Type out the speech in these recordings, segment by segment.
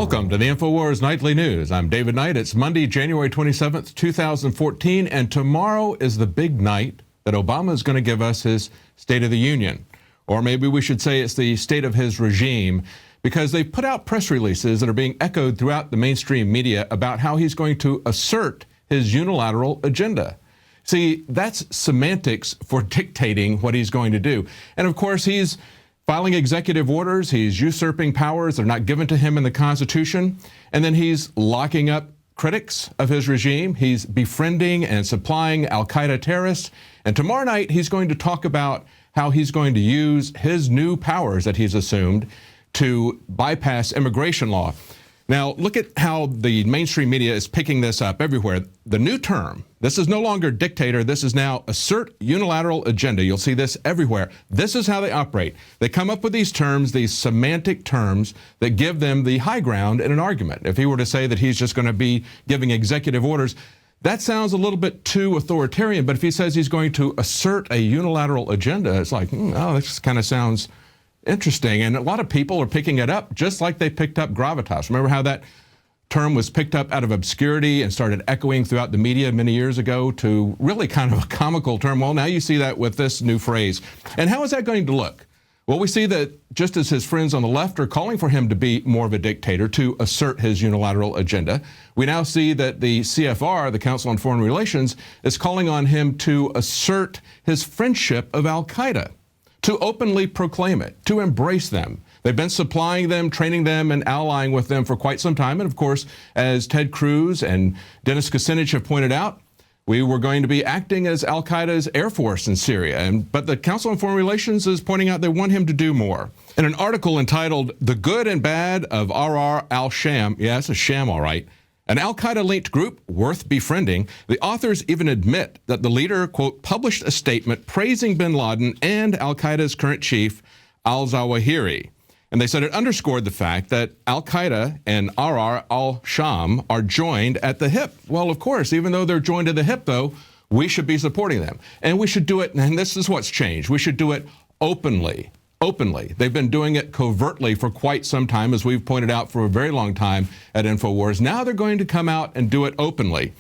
Welcome to the InfoWars Nightly News. I'm David Knight. It's Monday, January 27th, 2014, and tomorrow is the big night that Obama is going to give us his State of the Union. Or maybe we should say it's the state of his regime, because they've put out press releases that are being echoed throughout the mainstream media about how he's going to assert his unilateral agenda. See, that's semantics for dictating what he's going to do. And of course, he's filing executive orders, he's usurping powers that are not given to him in the Constitution, and then he's locking up critics of his regime. He's befriending and supplying al-Qaeda terrorists. And tomorrow night, he's going to talk about how he's going to use his new powers that he's assumed to bypass immigration law. Now, look at how the mainstream media is picking this up everywhere. The new term, this is no longer dictator, this is now assert unilateral agenda. You'll see this everywhere. This is how they operate. They come up with these terms, these semantic terms that give them the high ground in an argument. If he were to say that he's just going to be giving executive orders, that sounds a little bit too authoritarian. But if he says he's going to assert a unilateral agenda, it's like, oh, this kind of sounds interesting. And a lot of people are picking it up just like they picked up gravitas. Remember how that term was picked up out of obscurity and started echoing throughout the media many years ago to really kind of a comical term? Well, now you see that with this new phrase. And how is that going to look? Well, we see that just as his friends on the left are calling for him to be more of a dictator, to assert his unilateral agenda, we now see that the CFR, the Council on Foreign Relations, is calling on him to assert his friendship of al-Qaeda, to openly proclaim it, to embrace them. They've been supplying them, training them, and allying with them for quite some time. And of course, as Ted Cruz and Dennis Kucinich have pointed out, we were going to be acting as al-Qaeda's air force in Syria. But the Council on Foreign Relations is pointing out they want him to do more. In an article entitled "The Good and Bad of RR al-Sham," yeah, it's a sham, all right, an al-Qaeda-linked group worth befriending, the authors even admit that the leader, quote, published a statement praising bin Laden and al-Qaeda's current chief, al-Zawahiri. And they said it underscored the fact that al-Qaeda and RR al-Sham are joined at the hip. Well, of course, even though they're joined at the hip, though, we should be supporting them. And we should do it, and this is what's changed, we should do it openly. Openly. They've been doing it covertly for quite some time, as we've pointed out for a very long time at InfoWars. Now they're going to come out and do it openly,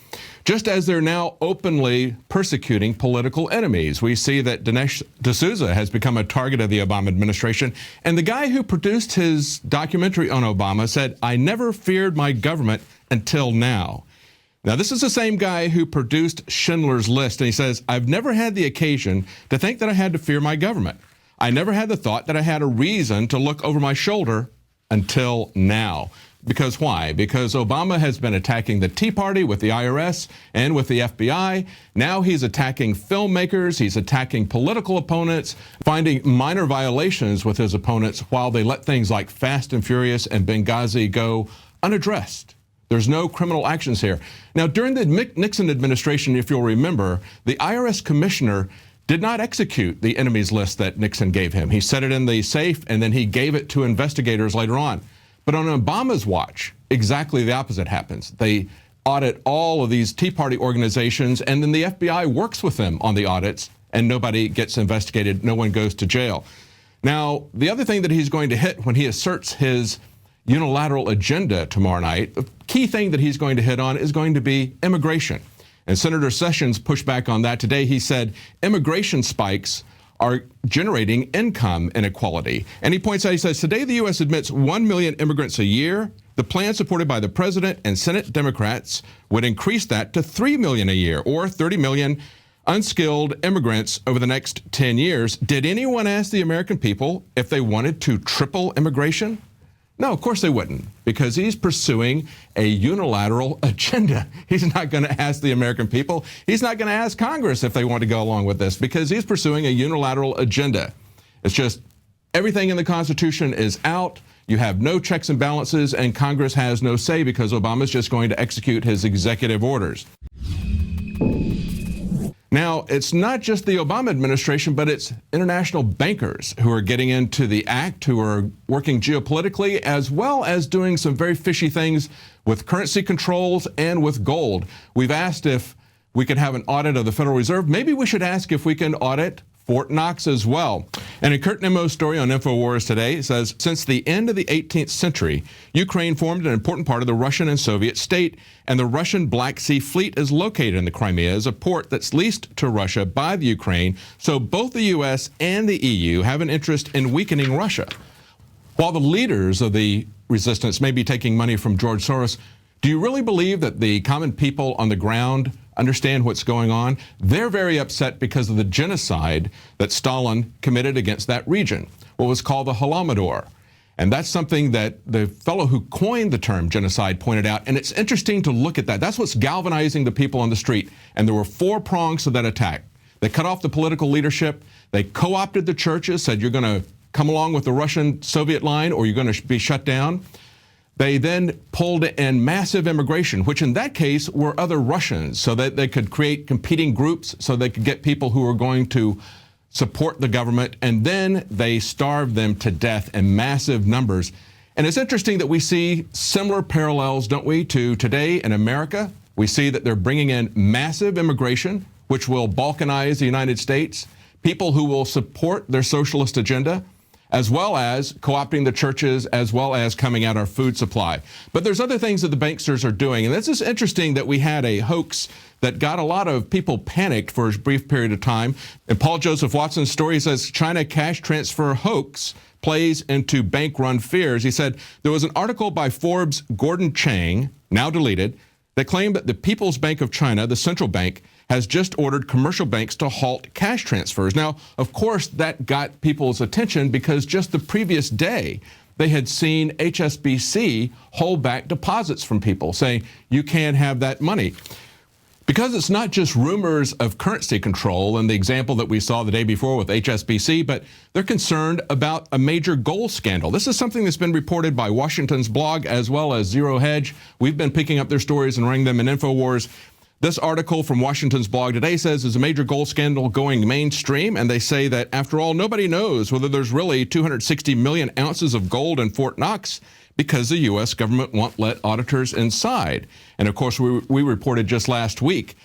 just as they're now openly persecuting political enemies. We see that Dinesh D'Souza has become a target of the Obama administration, and the guy who produced his documentary on Obama said, "I never feared my government until now." Now, this is the same guy who produced Schindler's List, and he says, "I've never had the occasion to think that I had to fear my government. I never had the thought that I had a reason to look over my shoulder until now." Because why? Because Obama has been attacking the Tea Party with the IRS and with the FBI. Now he's attacking filmmakers. He's attacking political opponents, finding minor violations with his opponents while they let things like Fast and Furious and Benghazi go unaddressed. There's no criminal actions here. Now, during the Nixon administration, if you'll remember, the IRS commissioner did not execute the enemies list that Nixon gave him. He set it in the safe, and then he gave it to investigators later on. But on Obama's watch, exactly the opposite happens. They audit all of these Tea Party organizations, and then the FBI works with them on the audits, and nobody gets investigated. No one goes to jail. Now, the other thing that he's going to hit when he asserts his unilateral agenda tomorrow night, the key thing that he's going to hit on is going to be immigration. And Senator Sessions pushed back on that today. He said immigration spikes are generating income inequality. And he points out, he says, today the U.S. admits 1 million immigrants a year. The plan supported by the president and Senate Democrats would increase that to 3 million a year, or 30 million unskilled immigrants over the next 10 years. Did anyone ask the American people if they wanted to triple immigration? No, of course they wouldn't, because he's pursuing a unilateral agenda. He's not going to ask the American people. He's not going to ask Congress if they want to go along with this, because he's pursuing a unilateral agenda. It's just everything in the Constitution is out. You have no checks and balances, and Congress has no say because Obama's just going to execute his executive orders. Now, it's not just the Obama administration, but it's international bankers who are getting into the act, who are working geopolitically, as well as doing some very fishy things with currency controls and with gold. We've asked if we could have an audit of the Federal Reserve. Maybe we should ask if we can audit Fort Knox as well. And in Kurt Nemo's story on InfoWars today, it says, since the end of the 18th century, Ukraine formed an important part of the Russian and Soviet state, and the Russian Black Sea Fleet is located in the Crimea as a port that's leased to Russia by the Ukraine. So both the U.S. and the EU have an interest in weakening Russia. While the leaders of the resistance may be taking money from George Soros, do you really believe that the common people on the ground understand what's going on? They're very upset because of the genocide that Stalin committed against that region, what was called the Holodomor. And that's something that the fellow who coined the term genocide pointed out. And it's interesting to look at that. That's what's galvanizing the people on the street. And there were 4 prongs to that attack. They cut off the political leadership. They co-opted the churches, said you're going to come along with the Russian Soviet line or you're going to be shut down. They then pulled in massive immigration, which in that case were other Russians, so that they could create competing groups, so they could get people who were going to support the government, and then they starved them to death in massive numbers. And it's interesting that we see similar parallels, don't we, to today in America. We see that they're bringing in massive immigration, which will balkanize the United States, people who will support their socialist agenda, as well as co-opting the churches, as well as coming at our food supply. But there's other things that the banksters are doing. And this is interesting that we had a hoax that got a lot of people panicked for a brief period of time. And Paul Joseph Watson's story says China cash transfer hoax plays into bank-run fears. He said there was an article by Forbes' Gordon Chang, now deleted, that claimed that the People's Bank of China, the central bank, has just ordered commercial banks to halt cash transfers. Now, of course, that got people's attention because just the previous day, they had seen HSBC hold back deposits from people, saying, you can't have that money. Because it's not just rumors of currency control and the example that we saw the day before with HSBC, but they're concerned about a major gold scandal. This is something that's been reported by Washington's blog as well as Zero Hedge. We've been picking up their stories and running them in InfoWars. This article from Washington's blog today says there's a major gold scandal going mainstream, and they say that, after all, nobody knows whether there's really 260 million ounces of gold in Fort Knox because the U.S. government won't let auditors inside. And, of course, we reported just last week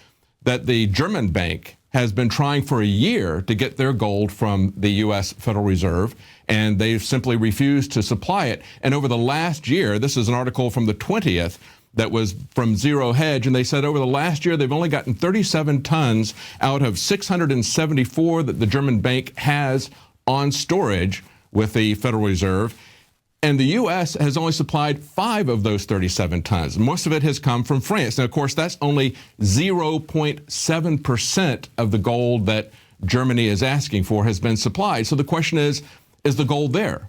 that the German bank has been trying for a year to get their gold from the U.S. Federal Reserve, and they've simply refused to supply it. And over the last year, this is an article from the 20th, that was from Zero Hedge, and they said over the last year they've only gotten 37 tons out of 674 that the German bank has on storage with the Federal Reserve. And the U.S. has only supplied 5 of those 37 tons. Most of it has come from France. Now, of course, that's only 0.7% of the gold that Germany is asking for has been supplied. So the question is the gold there?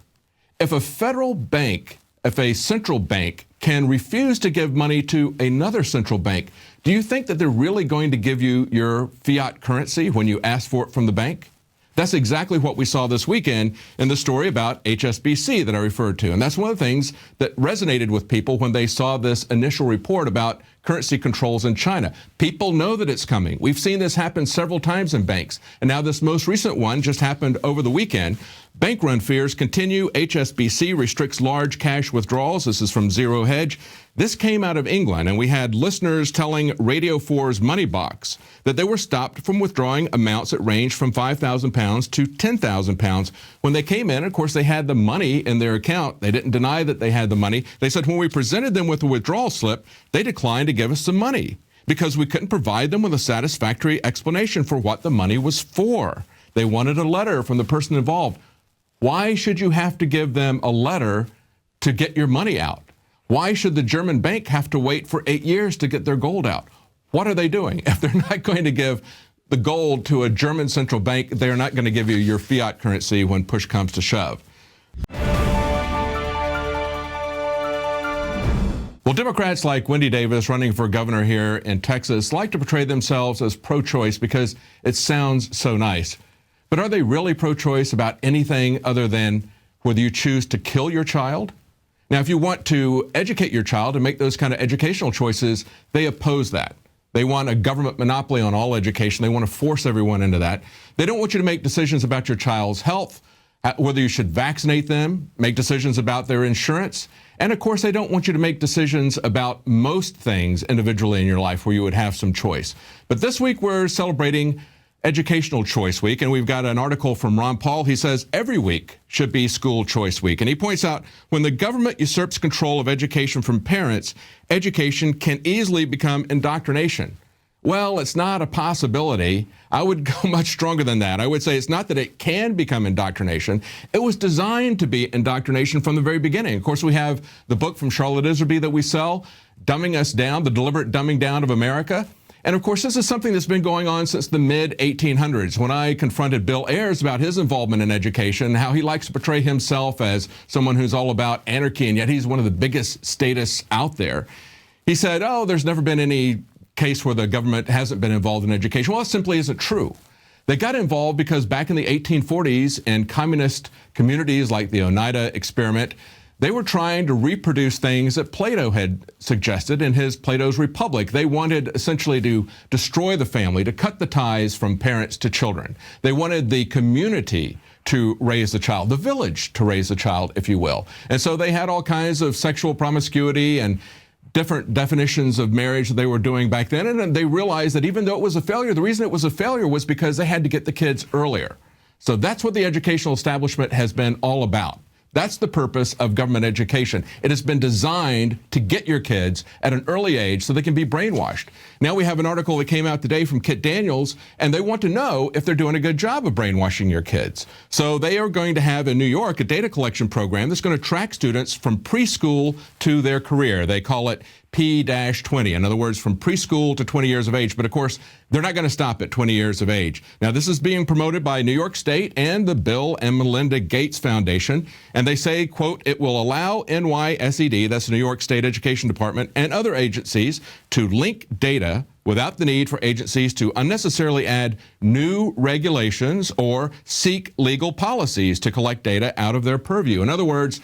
If a federal bank, if a central bank can refuse to give money to another central bank, do you think that they're really going to give you your fiat currency when you ask for it from the bank? That's exactly what we saw this weekend in the story about HSBC that I referred to. And that's one of the things that resonated with people when they saw this initial report about currency controls in China. People know that it's coming. We've seen this happen several times in banks. And now this most recent one just happened over the weekend. Bank run fears continue. HSBC restricts large cash withdrawals. This is from Zero Hedge. This came out of England, and we had listeners telling Radio 4's Money Box that they were stopped from withdrawing amounts that ranged from £5,000 to £10,000. When they came in, of course, they had the money in their account. They didn't deny that they had the money. They said when we presented them with a withdrawal slip, they declined to give us some money because we couldn't provide them with a satisfactory explanation for what the money was for. They wanted a letter from the person involved. Why should you have to give them a letter to get your money out? Why should the German bank have to wait for 8 years to get their gold out? What are they doing? If they're not going to give the gold to a German central bank, they're not going to give you your fiat currency when push comes to shove. Well, Democrats like Wendy Davis, running for governor here in Texas, like to portray themselves as pro-choice because it sounds so nice. But are they really pro-choice about anything other than whether you choose to kill your child? Now, if you want to educate your child and make those kind of educational choices, they oppose that. They want a government monopoly on all education. They want to force everyone into that. They don't want you to make decisions about your child's health, whether you should vaccinate them, make decisions about their insurance. And of course, they don't want you to make decisions about most things individually in your life where you would have some choice. But this week, we're celebrating Educational Choice Week, and we've got an article from Ron Paul. He says every week should be School Choice Week. And he points out when the government usurps control of education from parents, education can easily become indoctrination. Well, it's not a possibility. I would go much stronger than that. I would say it's not that it can become indoctrination. It was designed to be indoctrination from the very beginning. Of course, we have the book from Charlotte Iserby that we sell, Dumbing Us Down, The Deliberate Dumbing Down of America. And of course, this is something that's been going on since the mid-1800s. When I confronted Bill Ayers about his involvement in education, how he likes to portray himself as someone who's all about anarchy, and yet he's one of the biggest statists out there. He said, oh, there's never been any case where the government hasn't been involved in education. Well, it simply isn't true. They got involved because back in the 1840s in communist communities like the Oneida experiment, they were trying to reproduce things that Plato had suggested in his Plato's Republic. They wanted essentially to destroy the family, to cut the ties from parents to children. They wanted the community to raise the child, the village to raise the child, if you will. And so they had all kinds of sexual promiscuity and different definitions of marriage that they were doing back then. And they realized that even though it was a failure, the reason it was a failure was because they had to get the kids earlier. So that's what the educational establishment has been all about. That's the purpose of government education. It has been designed to get your kids at an early age so they can be brainwashed. Now we have an article that came out today from Kit Daniels, and they want to know if they're doing a good job of brainwashing your kids. So they are going to have in New York a data collection program that's going to track students from preschool to their career. They call it P-20. In other words, from preschool to 20 years of age. But of course, they're not going to stop at 20 years of age. Now, this is being promoted by New York State and the Bill and Melinda Gates Foundation. And they say, quote, it will allow NYSED, that's the New York State Education Department, and other agencies to link data without the need for agencies to unnecessarily add new regulations or seek legal policies to collect data out of their purview. In other words,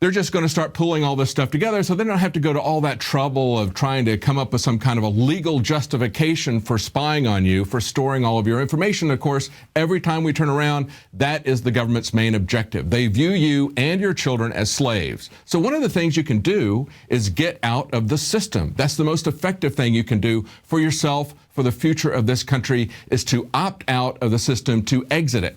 they're just going to start pulling all this stuff together so they don't have to go to all that trouble of trying to come up with some kind of a legal justification for spying on you, for storing all of your information. Of course, every time we turn around, that is the government's main objective. They view you and your children as slaves. So one of the things you can do is get out of the system. That's the most effective thing you can do for yourself, for the future of this country, is to opt out of the system, to exit it.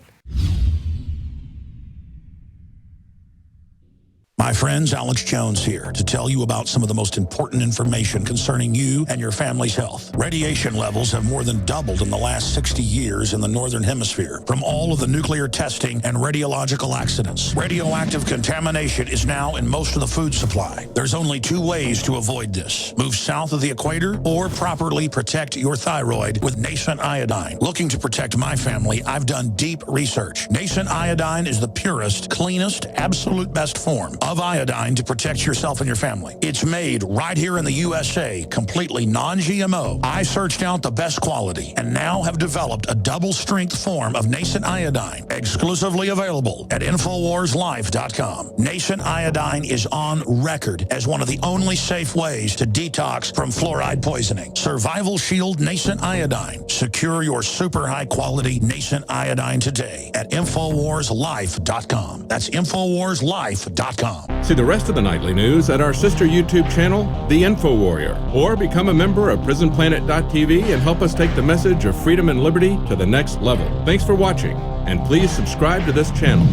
My friends, Alex Jones here to tell you about some of the most important information concerning you and your family's health. Radiation levels have more than doubled in the last 60 years in the Northern Hemisphere from all of the nuclear testing and radiological accidents. Radioactive contamination is now in most of the food supply. There's only two ways to avoid this. Move south of the equator or properly protect your thyroid with nascent iodine. Looking to protect my family, I've done deep research. Nascent iodine is the purest, cleanest, absolute best form of iodine to protect yourself and your family. It's made right here in the USA, completely non-GMO. I searched out the best quality and now have developed a double-strength form of nascent iodine, exclusively available at InfoWarsLife.com. Nascent iodine is on record as one of the only safe ways to detox from fluoride poisoning. Survival Shield Nascent Iodine. Secure your super high-quality nascent iodine today at InfoWarsLife.com. That's InfoWarsLife.com. See the rest of the nightly news at our sister YouTube channel, The Info Warrior, or become a member of PrisonPlanet.tv and help us take the message of freedom and liberty to the next level. Thanks for watching, and please subscribe to this channel.